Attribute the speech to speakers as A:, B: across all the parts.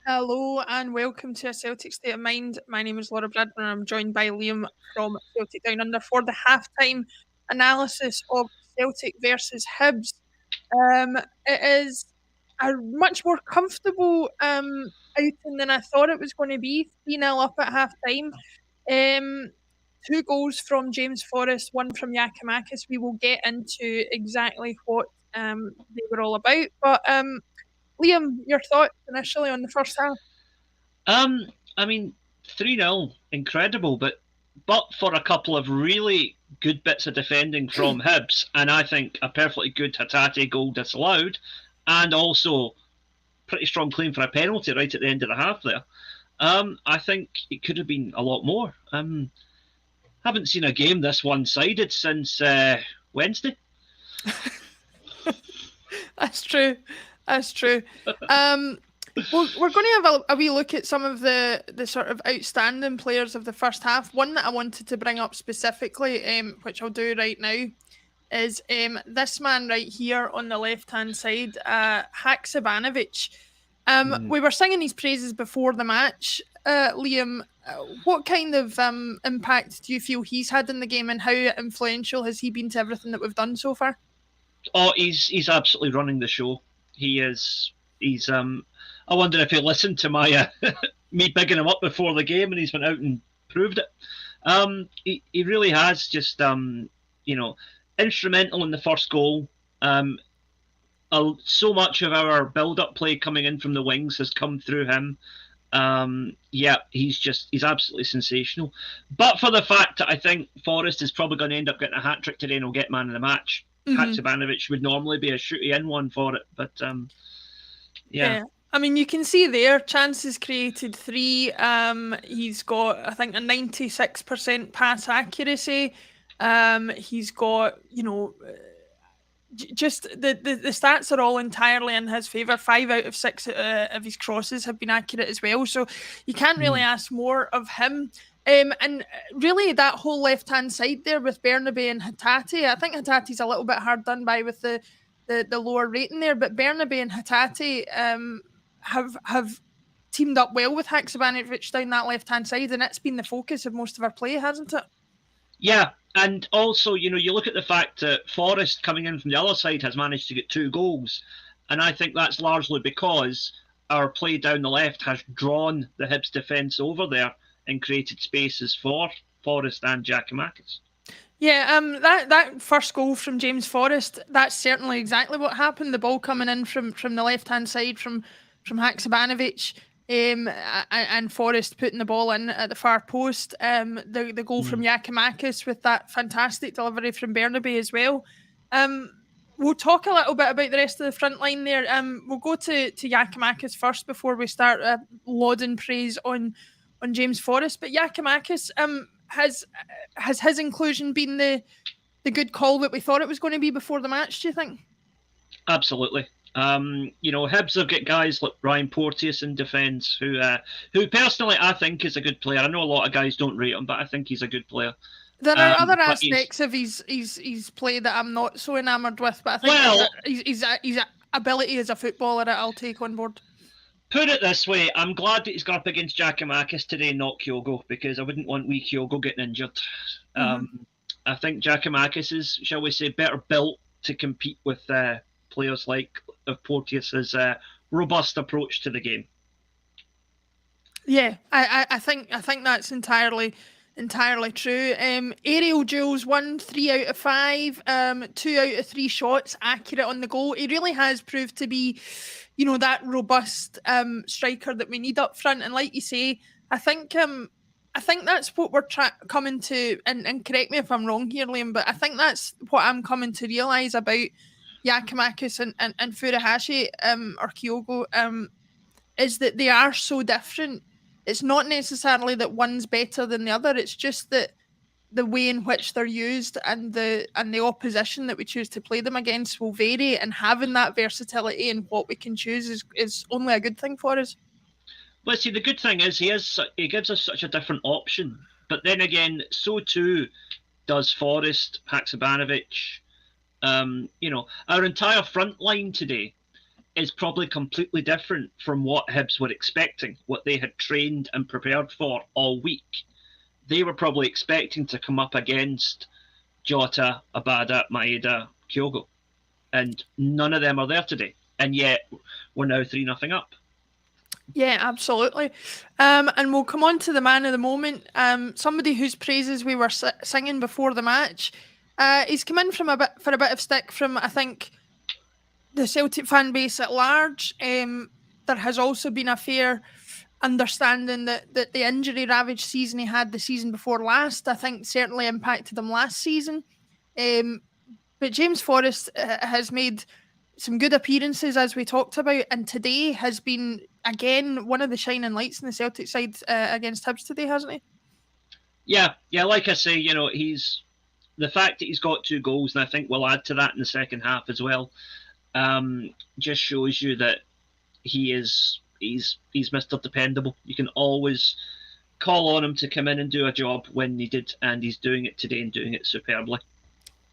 A: Hello and welcome to A Celtic State of Mind. My name is Laura Bradburn and I'm joined by Liam from Celtic Down Under for the halftime analysis of Celtic versus Hibs. It is a much more comfortable outing than I thought it was going to be. 3-0 up at halftime. Um, Two goals from James Forrest, one from Yakimakis. We will get into exactly what they were all about. But Liam, your thoughts initially on the first half?
B: Um, I mean, 3-0, incredible, but for a couple of really good bits of defending from Hibs, and I think a perfectly good Hatate goal disallowed, and also pretty strong claim for a penalty right at the end of the half there. I think it could have been a lot more. Haven't seen a game this one-sided since Wednesday.
A: That's true. That's true. We're going to have a wee look at some of the sort of outstanding players of the first half. One that I wanted to bring up specifically, which I'll do right now, is this man right here on the left-hand side, Haksabanovic. We were singing his praises before the match. Liam, what kind of impact do you feel he's had in the game, and how influential has he been to everything that we've done so far?
B: Oh, he's absolutely running the show. He is. He's. I wonder if he listened to my me bigging him up before the game, and he's went out and proved it. He really has just instrumental in the first goal. So much of our build-up play coming in from the wings has come through him. He's absolutely sensational. But for the fact that I think Forrest is probably going to end up getting a hat trick today and will get man of the match. Haksabanovic would normally be a shooty in one for it, but yeah.
A: I mean, you can see there, chances created 3. He's got, I think, a 96% pass accuracy. He's got, just the stats are all entirely in his favour. 5 out of 6 of his crosses have been accurate as well. So you can't really ask more of him. And really, that whole left-hand side there with Bernabe and Hatate, I think Hatate's a little bit hard done by with the lower rating there, but Bernabe and Hatate have teamed up well with Haksabanovic down that left-hand side, and it's been the focus of most of our play, hasn't it?
B: Yeah, and also, you look at the fact that Forrest coming in from the other side has managed to get 2 goals, and I think that's largely because our play down the left has drawn the Hibs defence over there and created spaces for Forrest and Giakoumakis.
A: Yeah, that first goal from James Forrest, that's certainly exactly what happened. The ball coming in from the left-hand side from Haksabanovic, and Forrest putting the ball in at the far post. The goal from Giakoumakis with that fantastic delivery from Bernabe as well. We'll talk a little bit about the rest of the front line there. We'll go to Giakoumakis first before we start lauding praise on James Forrest. But Giakoumakis, has his inclusion been the good call that we thought it was going to be before the match, do you think?
B: Absolutely. Hibs have got guys like Ryan Porteous in defence, who personally I think is a good player. I know a lot of guys don't rate him, but I think he's a good player.
A: There are other aspects of his play that I'm not so enamoured with, but I think his ability as a footballer I'll take on board.
B: Put it this way, I'm glad that he's got up against Giakoumakis today, not Kyogo, because I wouldn't want wee Kyogo getting injured. I think Giakoumakis is, shall we say, better built to compete with players like Porteous' robust approach to the game.
A: Yeah, I think that's entirely true. Aerial duels won 3 out of 5, 2 out of 3 shots accurate on the goal. He really has proved to be, that robust striker that we need up front. And like you say, I think that's what we're coming to, and correct me if I'm wrong here, Liam, but I think that's what I'm coming to realise about Giakoumakis and Furuhashi or Kyogo, is that they are so different. It's not necessarily that one's better than the other. It's just that the way in which they're used and the opposition that we choose to play them against will vary, and having that versatility in what we can choose is only a good thing for us.
B: But see, the good thing is he gives us such a different option. But then again, so too does Forrest, Haksabanovic. Our entire front line today is probably completely different from what Hibs were expecting, what they had trained and prepared for all week. They were probably expecting to come up against Jota, Abada, Maeda, Kyogo. And none of them are there today. And yet we're now 3-0 up.
A: Yeah, absolutely. And we'll come on to the man of the moment. Somebody whose praises we were singing before the match. He's come in for a bit of stick from, I think, the Celtic fan base at large. There has also been a fair understanding that the injury ravaged season he had the season before last, I think, certainly impacted him last season. But James Forrest has made some good appearances, as we talked about, and today has been, again, one of the shining lights in the Celtic side against Hibs today, hasn't he?
B: Yeah, like I say, he's the fact that he's got 2 goals, and I think we'll add to that in the second half as well, just shows you that he's Mr. Dependable. You can always call on him to come in and do a job when needed, and he's doing it today and doing it superbly.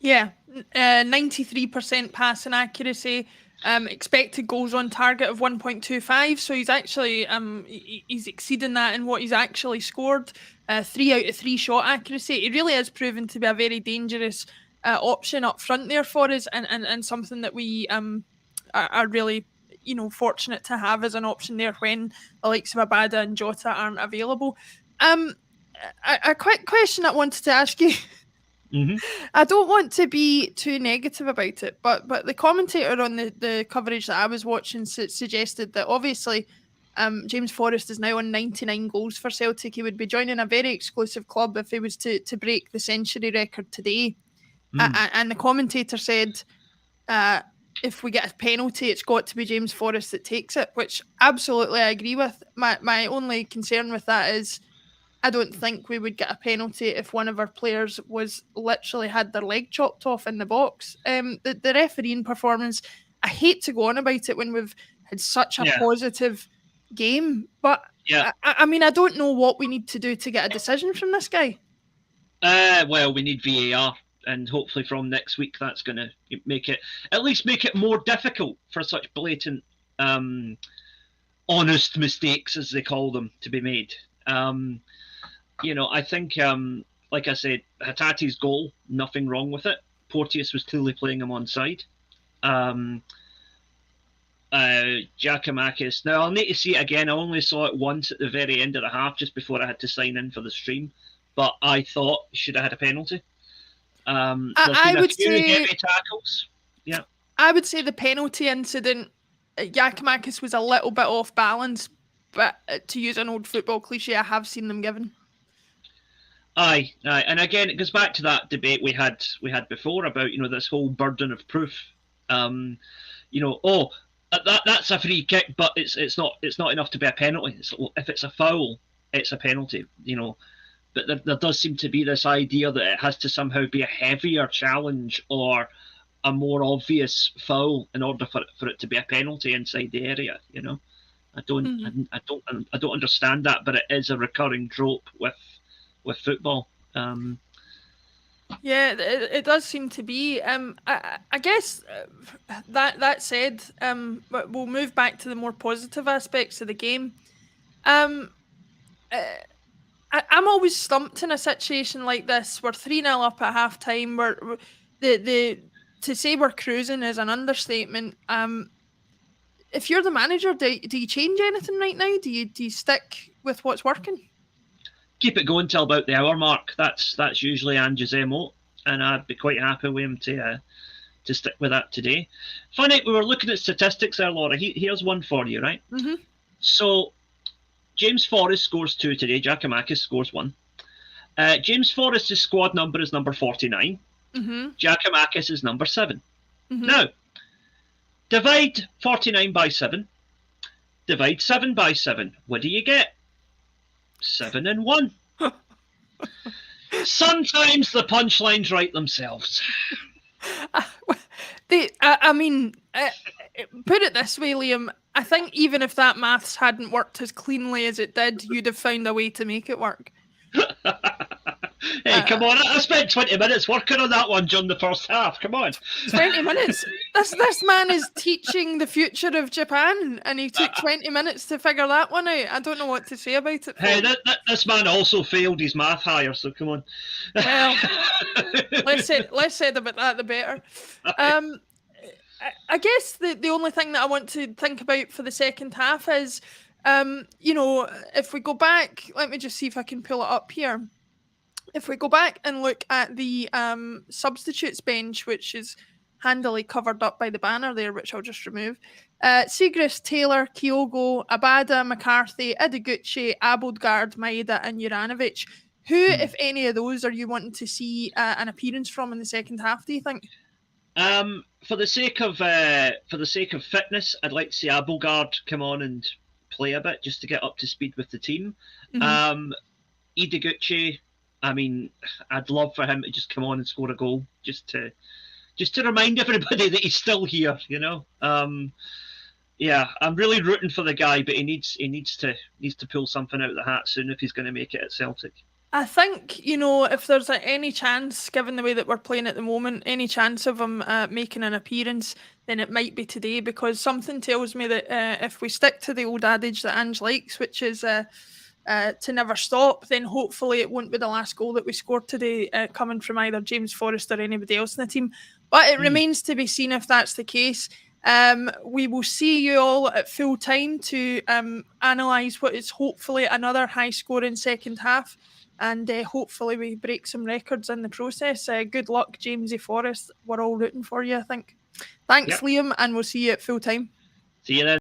A: Yeah, 93% passing accuracy, expected goals on target of 1.25. So he's actually he's exceeding that in what he's actually scored. 3 out of 3 shot accuracy. He really has proven to be a very dangerous option up front there for us, and something that we are really fortunate to have as an option there when the likes of Abada and Jota aren't available. A quick question I wanted to ask you.
B: Mm-hmm.
A: I don't want to be too negative about it, but the commentator on the coverage that I was watching suggested that obviously James Forrest is now on 99 goals for Celtic. He would be joining a very exclusive club if he was to break the century record today. And the commentator said, if we get a penalty, it's got to be James Forrest that takes it, which absolutely I agree with. My only concern with that is I don't think we would get a penalty if one of our players was literally had their leg chopped off in the box. The refereeing performance, I hate to go on about it when we've had such a positive game, but I mean, I don't know what we need to do to get a decision from this guy.
B: Well, we need VAR, and hopefully from next week that's going to make it more difficult for such blatant, honest mistakes, as they call them, to be made. I think, like I said, Hatate's goal, nothing wrong with it. Porteous was clearly playing him onside. Giakoumakis, now I'll need to see it again. I only saw it once at the very end of the half, just before I had to sign in for the stream. But I thought he should have had a penalty.
A: I would say
B: heavy tackles. Yeah,
A: I would say the penalty incident, Giakoumakis was a little bit off balance, but to use an old football cliche, I have seen them given.
B: Aye, and again, it goes back to that debate we had before about this whole burden of proof. That's a free kick, but it's not enough to be a penalty. If it's a foul, it's a penalty. But there does seem to be this idea that it has to somehow be a heavier challenge or a more obvious foul in order for it to be a penalty inside the area. I don't understand that, but it is a recurring trope with football.
A: Yeah, it does seem to be. I guess that said, we'll move back to the more positive aspects of the game. I'm always stumped in a situation like this. We're 3-0 up at half time. We're to say we're cruising is an understatement. If you're the manager, do you change anything right now? Do you stick with what's working?
B: Keep it going till about the hour mark. That's usually Ange's MO, and I'd be quite happy with him to stick with that today. Funny, we were looking at statistics there, Laura. Here's one for you, right?
A: Mm-hmm.
B: So, James Forrest scores 2 today. Giakoumakis scores 1. James Forrest's squad number is number 49.
A: Mm-hmm.
B: Giakoumakis is number 7.
A: Mm-hmm.
B: Now, divide 49 by 7. Divide 7 by 7. What do you get? 7 and 1. Sometimes the punchlines write themselves.
A: I mean, put it this way, Liam. I think even if that maths hadn't worked as cleanly as it did, you'd have found a way to make it work.
B: Hey, come on! I spent 20 minutes working on that one during the first half. Come on.
A: 20 minutes. This man is teaching the future of Japan, and he took 20 minutes to figure that one out. I don't know what to say about it.
B: Hey, this man also failed his math higher, so come on.
A: Well, less said about that, the better. I guess the only thing that I want to think about for the second half is, if we go back, let me just see if I can pull it up here. If we go back and look at the substitutes bench, which is handily covered up by the banner there, which I'll just remove. Siegrist, Taylor, Kyogo, Abada, McCarthy, Ideguchi, Aboldgaard, Maeda, and Juranovic. Who, if any of those, are you wanting to see an appearance from in the second half, do you think?
B: For the sake of fitness, I'd like to see Aboldgaard come on and play a bit just to get up to speed with the team. Ideguchi, I mean, I'd love for him to just come on and score a goal, just to remind everybody that he's still here. Yeah, I'm really rooting for the guy, but he needs to pull something out of the hat soon if he's going to make it at Celtic.
A: I think, if there's any chance, given the way that we're playing at the moment, any chance of him making an appearance, then it might be today, because something tells me that if we stick to the old adage that Ange likes, which is to never stop, then hopefully it won't be the last goal that we scored today coming from either James Forrest or anybody else in the team. But it remains to be seen if that's the case. We will see you all at full time to analyse what is hopefully another high-scoring second half, and hopefully we break some records in the process. Good luck, Jamesy Forrest. We're all rooting for you, I think. Thanks, Liam, and we'll see you at full time.
B: See you then.